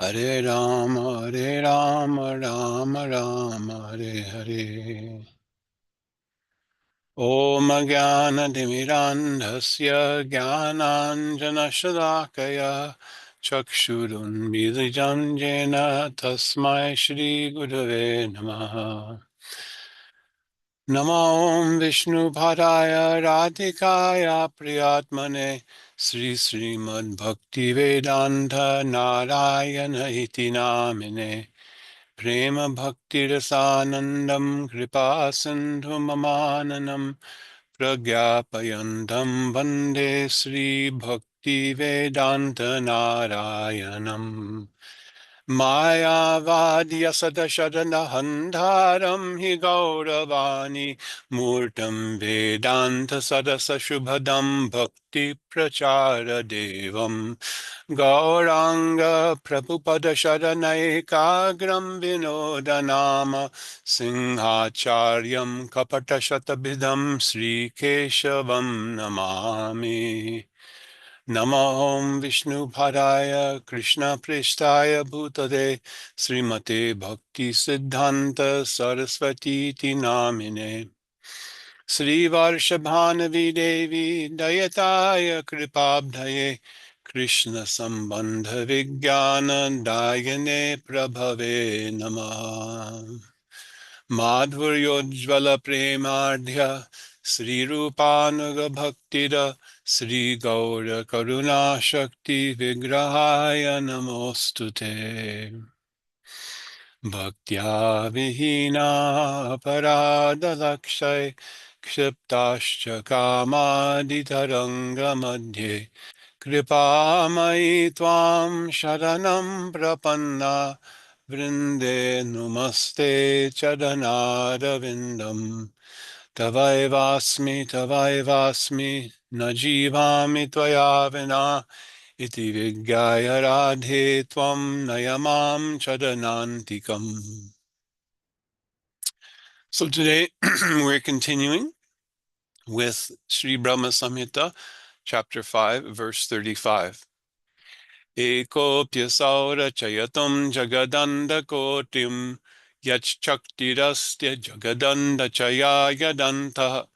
Hare Rama, Hare Rama, Rama Rama, Hare Hare. Om Jnanatimirandhasya Jnananjanashalakaya Chakshurunmilitam Jena Tasmai Shri Gurave Namaha. Namo Om Vishnu Padaya Radhikaya Priyatmane Sri Srimad Bhakti Vedanta Narayana Iti Namine Prema Bhakti Rasanandam Kripa Sindhu Mamananam Pragyapayantam Vande Sri Bhakti Vedanta Narayanam Mayavadya Sadashadanahandharam Hi Gauravani Murtam Vedanta Sadasa Shubhadam Bhakti Prachara Devam Gauranga Prabhupada Sharanayikagram Vinodanama Singhacharyam Kapata Shatabidam Sri Keshavam Namami Namo Vishnu Padaya Krishna Pristaya Bhutade Srimate Bhakti Siddhanta Saraswati Ti Namine Sri Varshabhanavi Devi Dayataya Kripabdhaye Krishna Sambandha Vijnana Dayane Prabhave Namah Madhuryojvala Premardhya Sri Rupanuga Bhaktira Sri Gaura Karuna Shakti Vigrahaya Namostute Bhaktya Vihina Parada Lakshay Kshiptascha Kamadhitaranga Madhye Kripamai Tvam Sharanam Prapanna Vrinde Namaste Charanarvindam Tavaivasmi Najivami Tvaya Vina Iti Vigyaya Radhe Tvam Nayamam Charanantikam. So today we're continuing with Sri Brahma Samhita, chapter 5, verse 35. Ekopyasaura chayatam jagadanda kotim yachchaktirastya jagadanda chaya yadanta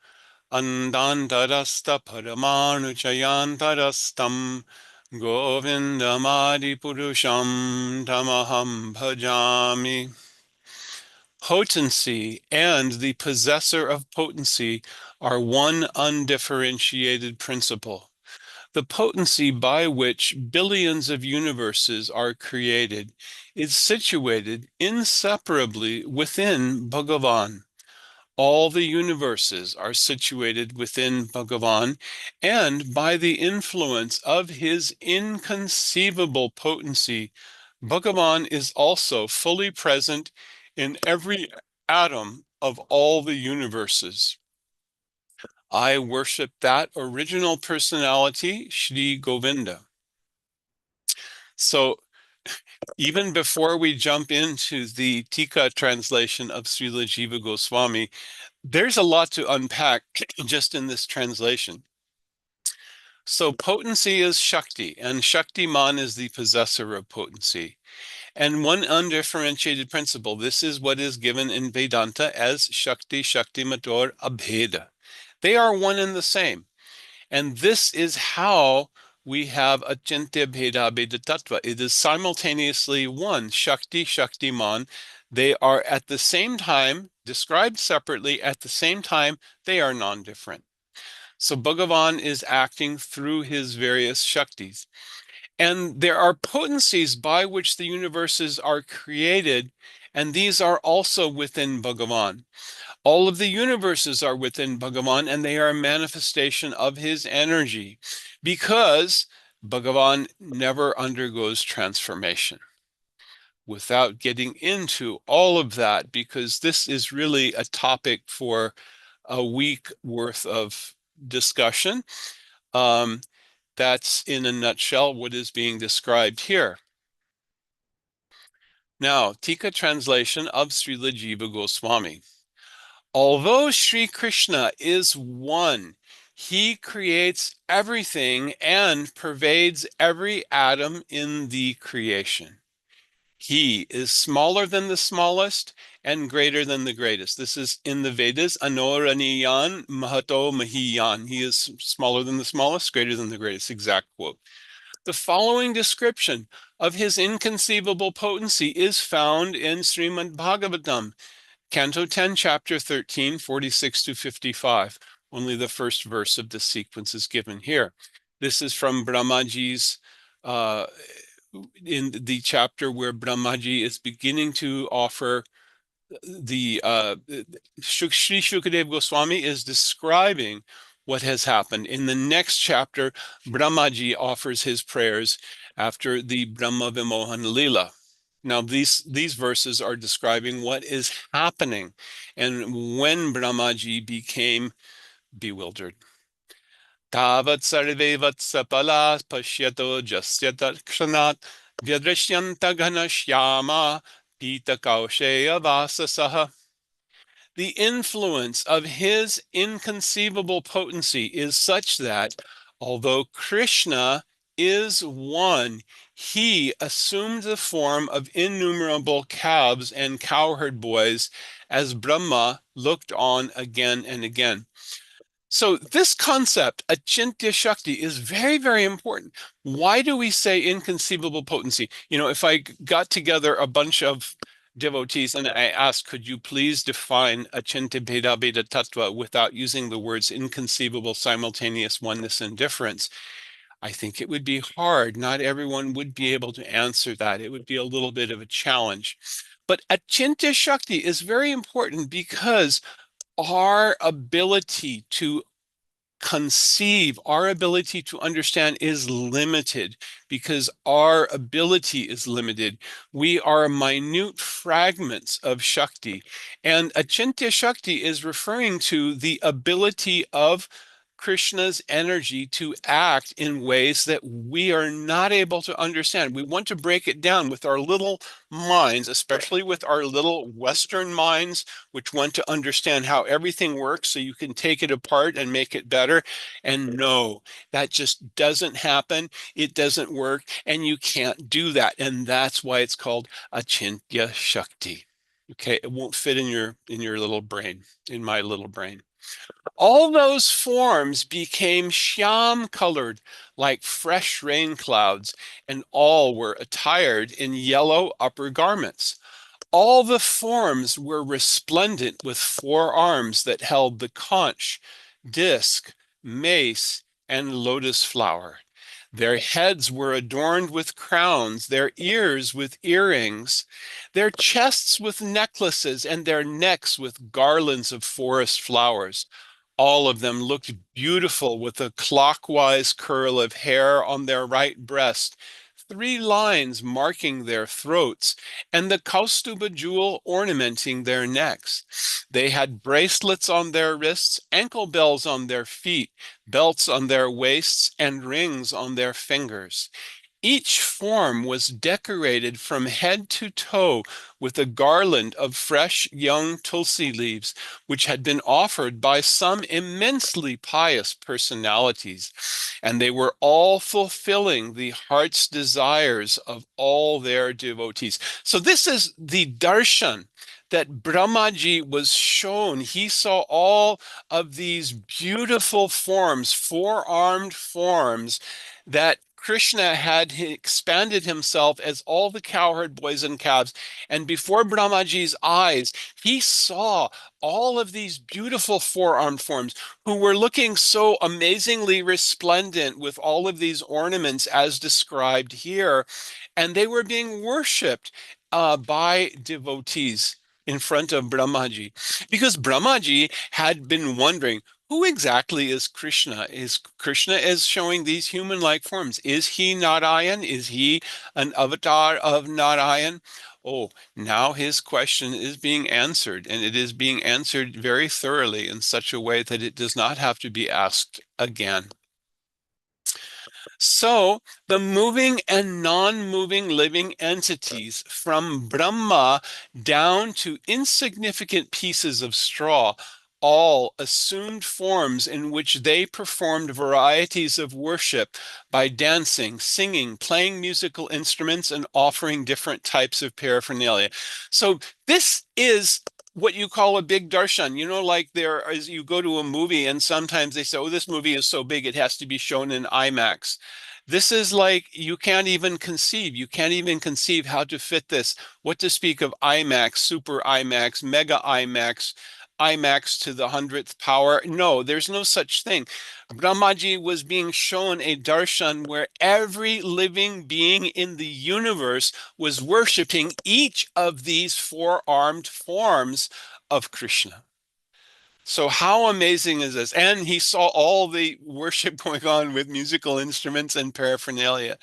andantarasta paramanu chayantarastam govindamadi purusham tamaham bhajami. Potency and the possessor of potency are one undifferentiated principle. The potency by which billions of universes are created is situated inseparably within Bhagavan. All the universes are situated within Bhagavan, and by the influence of his inconceivable potency, Bhagavan is also fully present in every atom of all the universes. I worship that original personality, Shri Govinda. So even before we jump into the Tika translation of Srila Jiva Goswami, there's a lot to unpack just in this translation. So potency is Shakti, and Shaktiman is the possessor of potency. And one undifferentiated principle, this is what is given in Vedanta as Shakti, Shaktimator, Abheda. They are one and the same. And this is how we have Achintya Bheda Bheda Tattva. It is simultaneously one, Shakti, Shaktiman. They are at the same time, described separately, at the same time, they are non-different. So Bhagavan is acting through his various Shaktis. And there are potencies by which the universes are created, and these are also within Bhagavan. All of the universes are within Bhagavan, and they are a manifestation of his energy because Bhagavan never undergoes transformation. Without getting into all of that, because this is really a topic for a week worth of discussion, that's in a nutshell what is being described here. Now, Tika translation of Srila Jiva Goswami. Although Sri Krishna is one, he creates everything and pervades every atom in the creation. He is smaller than the smallest and greater than the greatest. This is in the Vedas, Anoraniyan Mahato Mahiyan. He is smaller than the smallest, greater than the greatest. Exact quote. The following description of his inconceivable potency is found in Srimad Bhagavatam, Canto 10, Chapter 13, 46 to 55. Only the first verse of the sequence is given here. This is from Brahmaji's, uh, in the chapter where Brahmaji is beginning to offer the Sri Shukadev Goswami is describing what has happened. In the next chapter, Brahmaji offers his prayers after the Brahma Vimohan Lila. Now, these verses are describing what is happening and when Brahmaji became bewildered. Tavat sarve vatsapala pashyato jasyata kshanat vyadrashyanta ghanashyama pita kausheya vasasaha. The influence of his inconceivable potency is such that although Krishna is one, he assumed the form of innumerable calves and cowherd boys as Brahma looked on again and again. So this concept, achintya shakti, is very, very important. Why do we say inconceivable potency? You know, if I got together a bunch of devotees and I asked, could you please define achintya bheda bheda tattva without using the words inconceivable, simultaneous, oneness, and difference? I think it would be hard. Not everyone would be able to answer that. It would be a little bit of a challenge. But achintya shakti is very important because our ability to conceive, our ability to understand is limited because our ability is limited. We are minute fragments of Shakti. And Achintya Shakti is referring to the ability of Krishna's energy to act in ways that we are not able to understand. We want to break it down with our little minds, especially with our little Western minds, which want to understand how everything works so you can take it apart and make it better. And no, that just doesn't happen. It doesn't work, and you can't do that. And that's why it's called Achintya Shakti. Okay, it won't fit in your little brain, in my little brain. All those forms became shyam colored like fresh rain clouds, and all were attired in yellow upper garments. All the forms were resplendent with four arms that held the conch, disc, mace, and lotus flower. Their heads were adorned with crowns, their ears with earrings, their chests with necklaces, and their necks with garlands of forest flowers. All of them looked beautiful with a clockwise curl of hair on their right breast, three lines marking their throats, and the Kaustuba jewel ornamenting their necks. They had bracelets on their wrists, ankle bells on their feet, belts on their waists, and rings on their fingers. Each form was decorated from head to toe with a garland of fresh young tulsi leaves, which had been offered by some immensely pious personalities, and they were all fulfilling the heart's desires of all their devotees. So this is the darshan that Brahmaji was shown. He saw all of these beautiful forms, four-armed forms, that Krishna had expanded himself as all the cowherd boys and calves. And before Brahmaji's eyes, he saw all of these beautiful four-armed forms who were looking so amazingly resplendent with all of these ornaments as described here. And they were being worshipped by devotees in front of Brahmaji, because Brahmaji had been wondering, who exactly is Krishna? Is Krishna is showing these human-like forms? Is he Narayan? Is he an avatar of Narayan? Oh, now his question is being answered, and it is being answered very thoroughly in such a way that it does not have to be asked again. So the moving and non-moving living entities, from Brahma down to insignificant pieces of straw, all assumed forms in which they performed varieties of worship by dancing, singing, playing musical instruments, and offering different types of paraphernalia. So this is what you call a big darshan. You know, like there is, you go to a movie and sometimes they say, oh, this movie is so big, it has to be shown in IMAX. This is like, you can't even conceive how to fit this. What to speak of IMAX, super IMAX, mega IMAX, IMAX to the 100th power. No, there's no such thing. Brahmaji was being shown a darshan where every living being in the universe was worshiping each of these four-armed forms of Krishna. So how amazing is this? And he saw all the worship going on with musical instruments and paraphernalia.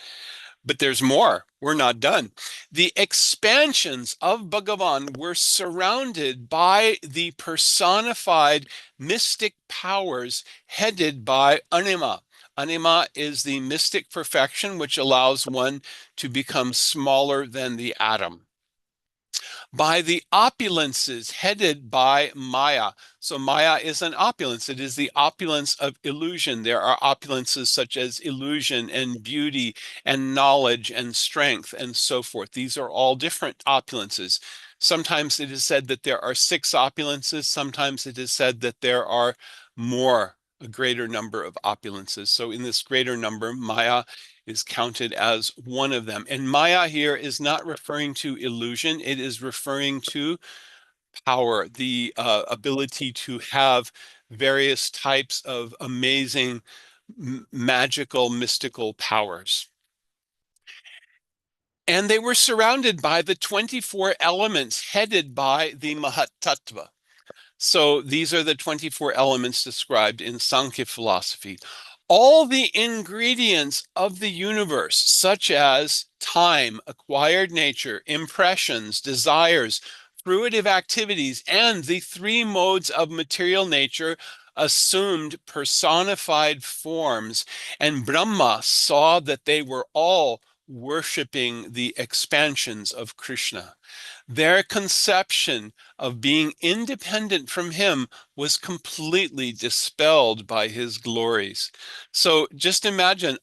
But there's more. We're not done. The expansions of Bhagavan were surrounded by the personified mystic powers headed by Anima. Anima is the mystic perfection which allows one to become smaller than the atom, by the opulences headed by Maya. So Maya is an opulence. It is the opulence of illusion. There are opulences such as illusion and beauty and knowledge and strength and so forth. These are all different opulences. Sometimes it is said that there are 6 opulences. Sometimes it is said that there are more, a greater number of opulences. So in this greater number, Maya is counted as one of them. And Maya here is not referring to illusion, it is referring to power, the ability to have various types of amazing, magical, mystical powers. And they were surrounded by the 24 elements headed by the Mahatattva. So these are the 24 elements described in Sankhya philosophy. All the ingredients of the universe, such as time, acquired nature, impressions, desires, fruitive activities, and the 3 modes of material nature, assumed personified forms. And Brahma saw that they were all worshiping the expansions of Krishna. Their conception of being independent from him was completely dispelled by his glories. So just imagine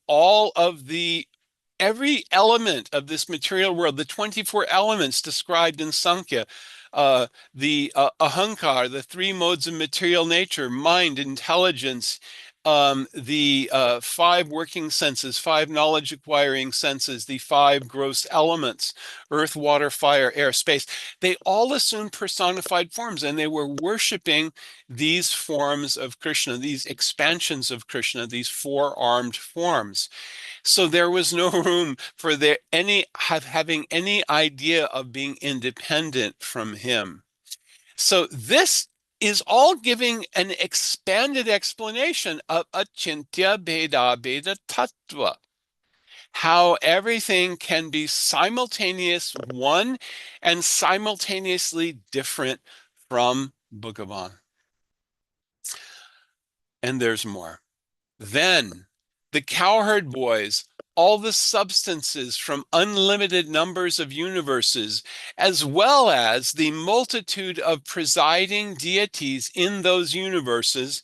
every element of this material world, the 24 elements described in Sankhya, the ahankar, the 3 modes of material nature, mind, intelligence, the 5 working senses, 5 knowledge acquiring senses, the 5 gross elements, earth, water, fire, air, space. They all assumed personified forms, and they were worshiping these forms of Krishna, these expansions of Krishna, these 4-armed forms. So there was no room for having any idea of being independent from him. So this is all giving an expanded explanation of Achintya Bheda Bheda Tattva, how everything can be simultaneous one and simultaneously different from Bhagavan. And there's more. Then the cowherd boys, all the substances from unlimited numbers of universes, as well as the multitude of presiding deities in those universes,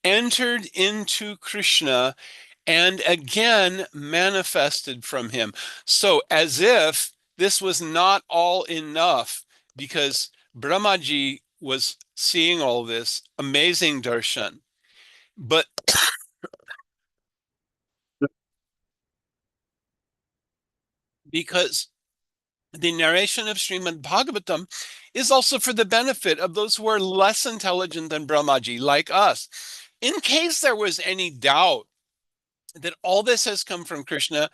entered into Krishna and again manifested from him. So as if this was not all enough, because Brahmaji was seeing all this amazing darshan. But because the narration of Srimad Bhagavatam is also for the benefit of those who are less intelligent than Brahmaji, like us. In case there was any doubt that all this has come from Krishna,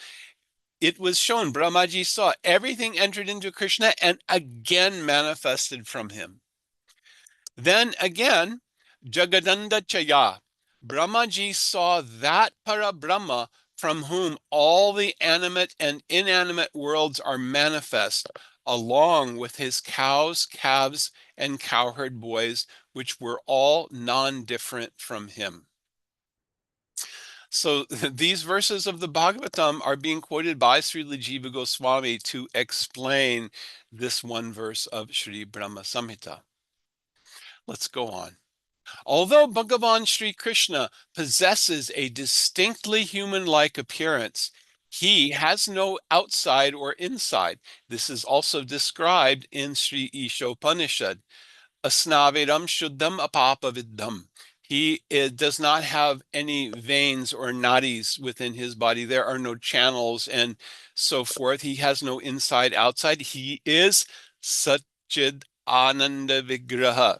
it was shown. Brahmaji saw everything entered into Krishna and again manifested from him. Then again, Jagadanda Chaya, Brahmaji saw that Parabrahma from whom all the animate and inanimate worlds are manifest, along with his cows, calves, and cowherd boys, which were all non-different from him. So these verses of the Bhagavatam are being quoted by Srila Jiva Goswami to explain this one verse of Sri Brahma Samhita. Let's go on. Although Bhagavan Sri Krishna possesses a distinctly human-like appearance, he has no outside or inside. This is also described in Sri Ishopanishad. Asnavidam Shuddham Apapavidam. He does not have any veins or nadis within his body. There are no channels and so forth. He has no inside, outside. He is Satchid Ananda Vigraha.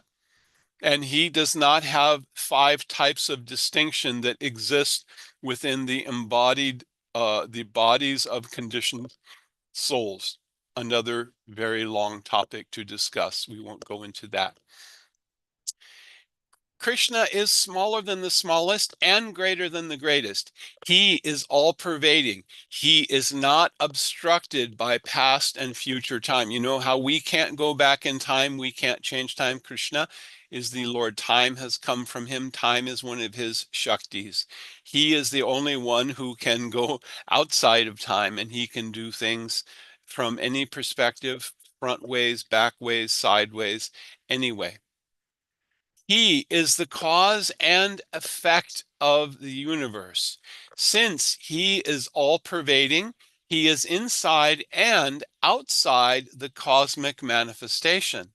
And he does not have five types of distinction that exist within the bodies of conditioned souls. Another very long topic to discuss. We won't go into that. Krishna is smaller than the smallest and greater than the greatest. He is all pervading. He is not obstructed by past and future time. You know how we can't go back in time, we can't change time. Krishna is the Lord. Time has come from him. Time is one of his Shaktis. He is the only one who can go outside of time, and he can do things from any perspective, front ways, back ways, sideways, anyway. He is the cause and effect of the universe. Since he is all pervading, he is inside and outside the cosmic manifestation.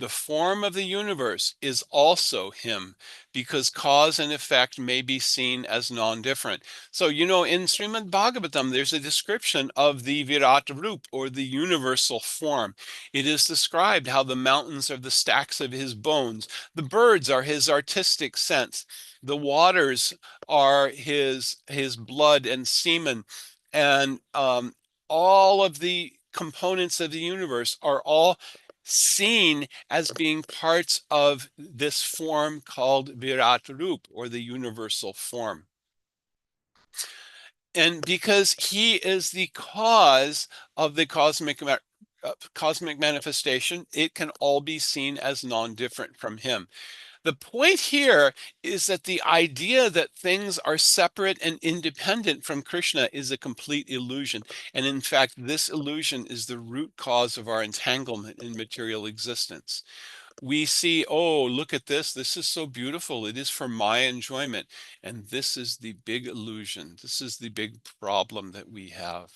The form of the universe is also him, because cause and effect may be seen as non-different. So, in Srimad Bhagavatam, there's a description of the Virat Rup, or the universal form. It is described how the mountains are the stacks of his bones, the birds are his artistic sense, the waters are his blood and semen, and all of the components of the universe are all seen as being parts of this form called Virat Rup, or the universal form. And because he is the cause of the cosmic manifestation, it can all be seen as non-different from him. The point here is that the idea that things are separate and independent from Krishna is a complete illusion. And in fact, this illusion is the root cause of our entanglement in material existence. We see, oh, look at this. This is so beautiful. It is for my enjoyment. And this is the big illusion. This is the big problem that we have.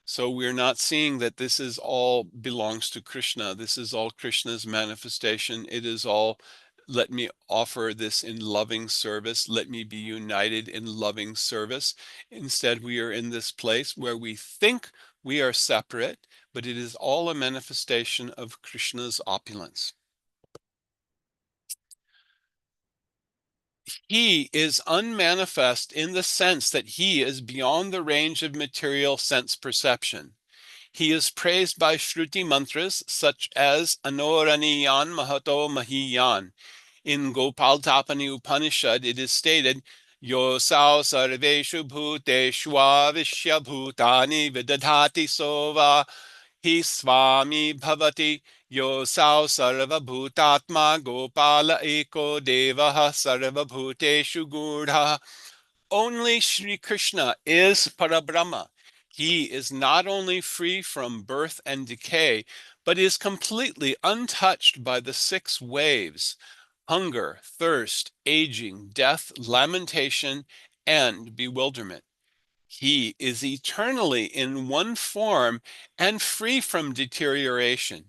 So we're not seeing that this is all belongs to Krishna. This is all Krishna's manifestation. It is all, let me offer this in loving service. Let me be united in loving service. Instead, we are in this place where we think we are separate, but it is all a manifestation of Krishna's opulence. He is unmanifest in the sense that he is beyond the range of material sense perception. He is praised by Shruti mantras such as Anoraniyan Mahato Mahiyan. In Gopaltapani Upanishad, it is stated, Yosau Sarveshu Bhuteshu Avishya Bhutani Vidadhati Sova Hi Swami Bhavati Yosau Sarva Bhutatma Gopala Eko Devaha Sarva Bhuteshu Gudha. Only Sri Krishna is Parabrahma. He is not only free from birth and decay, but is completely untouched by the six waves: hunger, thirst, aging, death, lamentation, and bewilderment. He is eternally in one form and free from deterioration.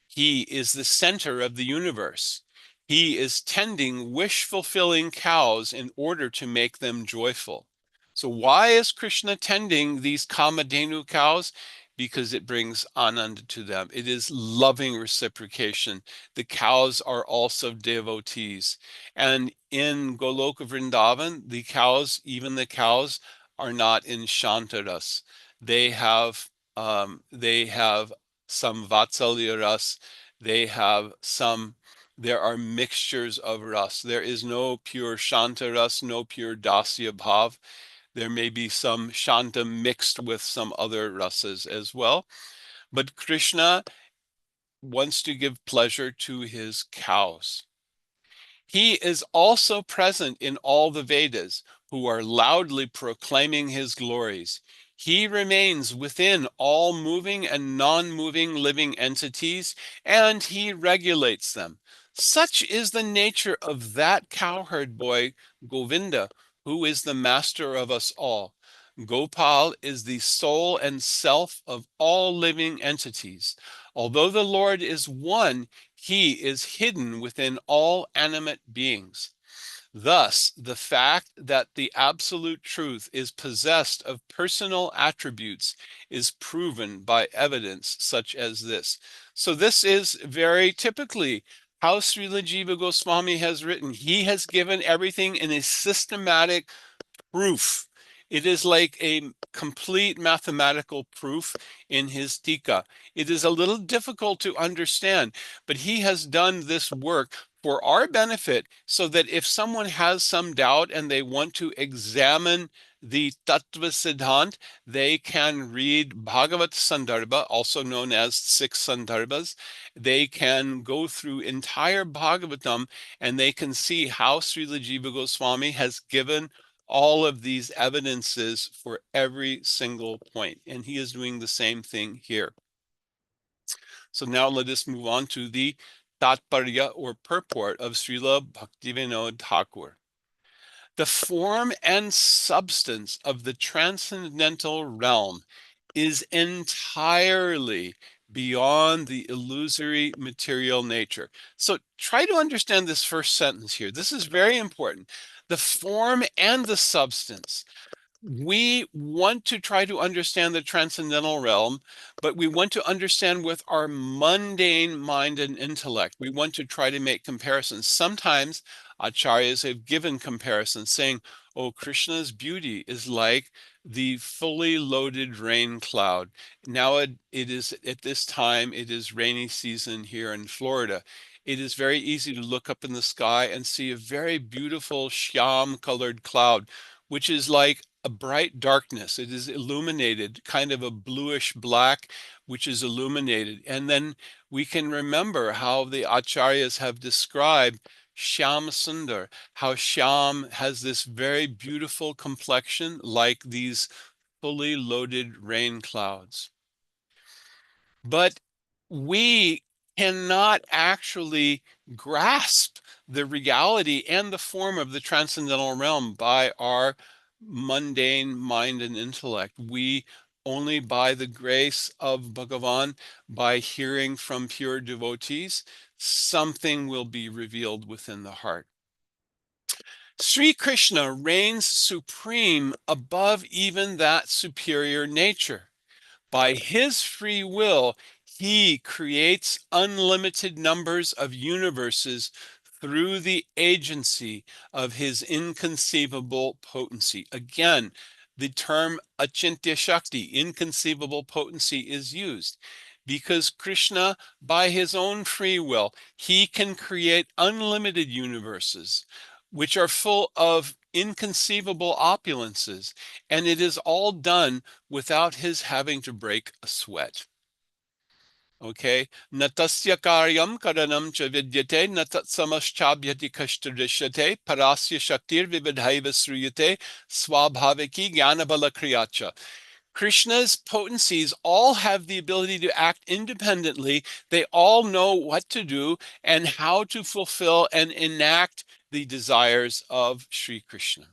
He is the center of the universe. He is tending wish-fulfilling cows in order to make them joyful. So why is Krishna tending these Kamadhenu cows? Because it brings ananda to them. It is loving reciprocation. The cows are also devotees. And in Goloka Vrindavan, the cows, even the cows, are not in Shantaras. They have some Vatsalya ras. They have some, there are mixtures of ras. There is no pure Shanta ras, no pure Dasya bhav. There may be some Shanta mixed with some other rasas as well. But Krishna wants to give pleasure to his cows. He is also present in all the Vedas, who are loudly proclaiming his glories. He remains within all moving and non-moving living entities, and he regulates them. Such is the nature of that cowherd boy, Govinda, who is the master of us all. Gopal is the soul and self of all living entities. Although the Lord is one, he is hidden within all animate beings. Thus, the fact that the absolute truth is possessed of personal attributes is proven by evidence such as this. So this is very typically how Srila Jiva Goswami has written. He has given everything in a systematic proof. It is like a complete mathematical proof in his Tika. It is a little difficult to understand, but he has done this work for our benefit so that if someone has some doubt and they want to examine the Tattva Siddhant, they can read Bhagavat Sandarbha, also known as six Sandarbhas. They can go through entire Bhagavatam and they can see how Srila Jiva Goswami has given all of these evidences for every single point. And he is doing the same thing here. So now let us move on to the Tatparya or purport of Srila Bhaktivinoda Thakur. The form and substance of the transcendental realm is entirely beyond the illusory material nature. So try to understand this first sentence here. This is very important. The form and the substance. We want to try to understand the transcendental realm, but we want to understand with our mundane mind and intellect. We want to try to make comparisons. Sometimes acharyas have given comparisons saying, oh, Krishna's beauty is like the fully loaded rain cloud. Now it is at this time, it is rainy season here in Florida. It is very easy to look up in the sky and see a very beautiful shyam colored cloud, which is like a bright darkness. It is illuminated, kind of a bluish black, which is illuminated. And then we can remember how the acharyas have described Shyam Sundar, how Shyam has this very beautiful complexion like these fully loaded rain clouds. But we cannot actually grasp the reality and the form of the transcendental realm by our mundane mind and intellect. We only by the grace of Bhagavan, by hearing from pure devotees, something will be revealed within the heart. Sri Krishna reigns supreme above even that superior nature. By his free will, he creates unlimited numbers of universes through the agency of his inconceivable potency. Again, the term Achintya Shakti, inconceivable potency, is used because Krishna, by his own free will, he can create unlimited universes which are full of inconceivable opulences, and it is all done without his having to break a sweat. Okay, natasya karyam karanam cha vidyate natat samaschabhyati kashtadishyate parasya shaktir vividhaiva sriyate swabhaviki jnanabala kriyacha. Krishna's potencies all have the ability to act independently. They all know what to do and how to fulfill and enact the desires of Sri Krishna.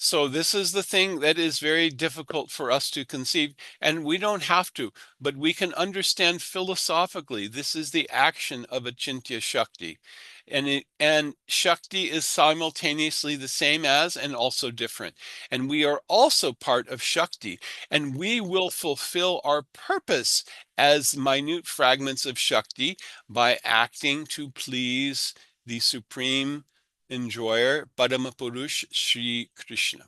So this is the thing that is very difficult for us to conceive, and we don't have to, but we can understand philosophically. This is the action of Achintya Shakti. And Shakti is simultaneously the same as and also different. And we are also part of Shakti, and we will fulfill our purpose as minute fragments of Shakti by acting to please the Supreme Enjoyer, Paramapurush Sri Krishna.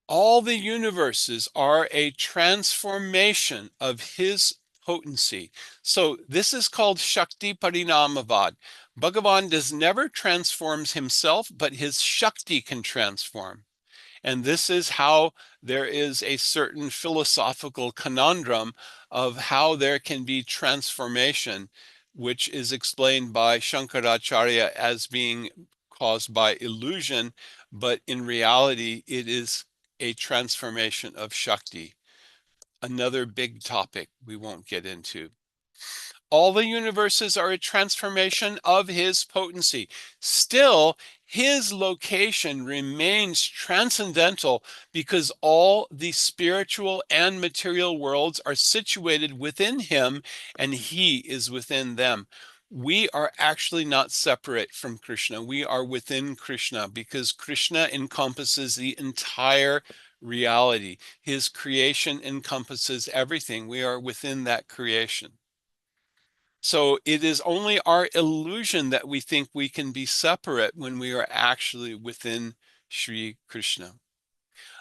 All the universes are a transformation of his potency. So this is called Shakti Parinamavad. Bhagavan does never transforms himself, but his Shakti can transform. And this is how there is a certain philosophical conundrum of how there can be transformation, which is explained by Shankaracharya as being caused by illusion, but in reality, it is a transformation of Shakti. Another big topic we won't get into. All the universes are a transformation of his potency. Still, his location remains transcendental because all the spiritual and material worlds are situated within him and he is within them. We are actually not separate from Krishna. We are within Krishna because Krishna encompasses the entire reality. His creation encompasses everything. We are within that creation. So it is only our illusion that we think we can be separate when we are actually within Sri Krishna.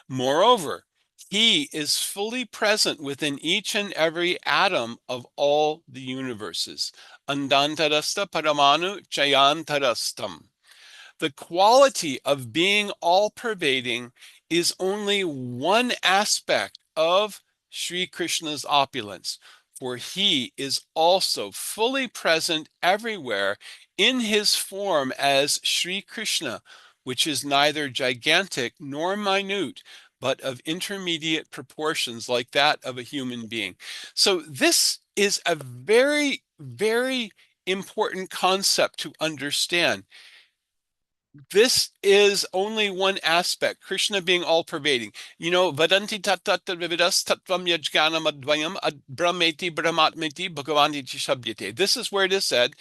Moreover, he is fully present within each and every atom of all the universes. Andantarasta paramanu chayantarastam. The quality of being all-pervading is only one aspect of Sri Krishna's opulence, for he is also fully present everywhere in his form as Sri Krishna, which is neither gigantic nor minute, but of intermediate proportions like that of a human being. So this is a very, very important concept to understand. This is only one aspect, Krishna being all pervading. Vadanti tattva vividas tattvam yajnanam advayam brahmeti brahmatmeti bhagavanti shabdyate. This is where it is said,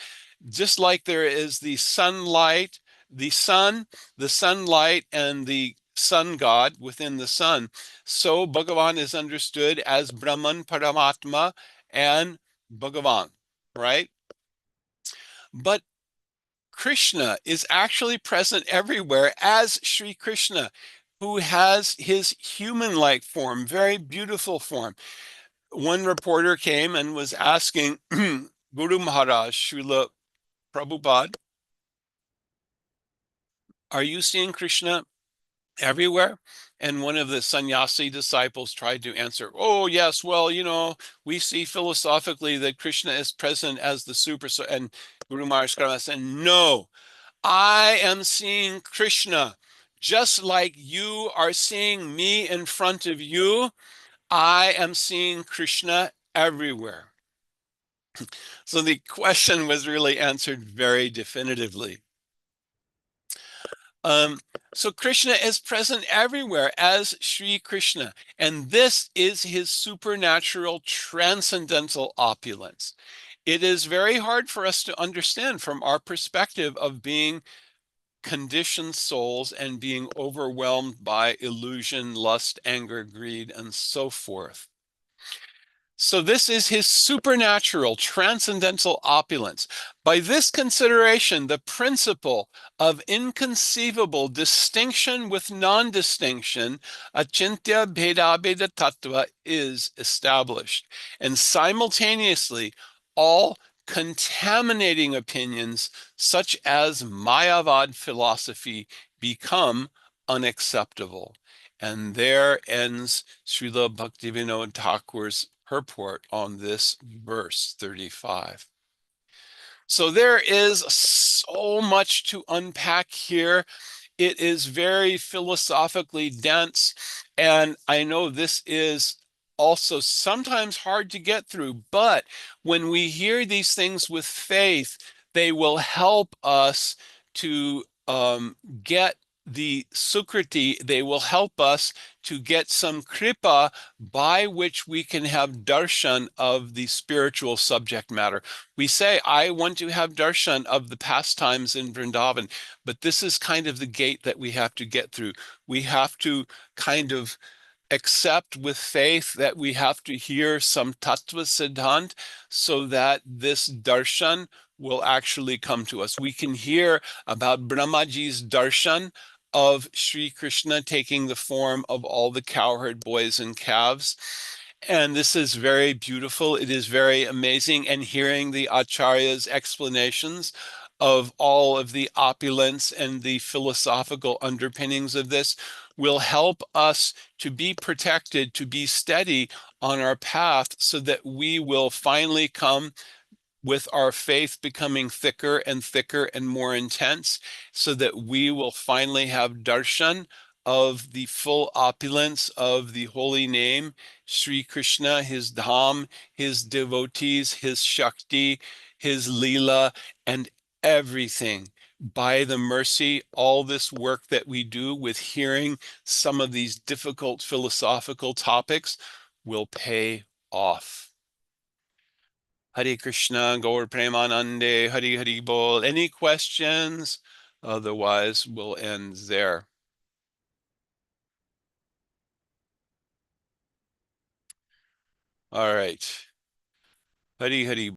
just like there is the sunlight, the sun, the sunlight, and the sun god within the sun, so Bhagavan is understood as Brahman, Paramatma, and Bhagavan, right? But Krishna is actually present everywhere as Sri Krishna, who has his human-like form, very beautiful form. One reporter came and was asking Guru Maharaj, Srila Prabhupada, are you seeing Krishna everywhere? And one of the sannyasi disciples tried to answer, oh, yes, well, we see philosophically that Krishna is present as the super. And Guru Maharaj said, no, I am seeing Krishna just like you are seeing me in front of you. I am seeing Krishna everywhere. So the question was really answered very definitively. So Krishna is present everywhere as Sri Krishna, and this is his supernatural transcendental opulence. It is very hard for us to understand from our perspective of being conditioned souls and being overwhelmed by illusion, lust, anger, greed, and so forth. So this is his supernatural, transcendental opulence. By this consideration, the principle of inconceivable distinction with non-distinction, achintya bheda tattva, is established. And simultaneously, all contaminating opinions, such as Mayavad philosophy, become unacceptable. And there ends Srila Bhaktivinoda Thakur's purport on this verse 35. So there is so much to unpack here. It is very philosophically dense, and I know this is also sometimes hard to get through, but when we hear these things with faith, they will help us to get the sukriti, they will help us to get some kripa by which we can have darshan of the spiritual subject matter. We say, I want to have darshan of the pastimes in Vrindavan, but this is kind of the gate that we have to get through. We have to kind of accept with faith that we have to hear some tattva siddhant so that this darshan will actually come to us. We can hear about Brahmaji's darshan of Sri Krishna taking the form of all the cowherd boys and calves. And this is very beautiful. It is very amazing. And hearing the Acharya's explanations of all of the opulence and the philosophical underpinnings of this will help us to be protected, to be steady on our path so that we will finally come with our faith becoming thicker and thicker and more intense so that we will finally have darshan of the full opulence of the holy name, Sri Krishna, his Dham, his devotees, his Shakti, his Leela, and everything. By the mercy, all this work that we do with hearing some of these difficult philosophical topics will pay off. Hare Krishna, Gaur Premanande, Hari Hari Bol. Any questions? Otherwise, we'll end there. All right. Hari Hari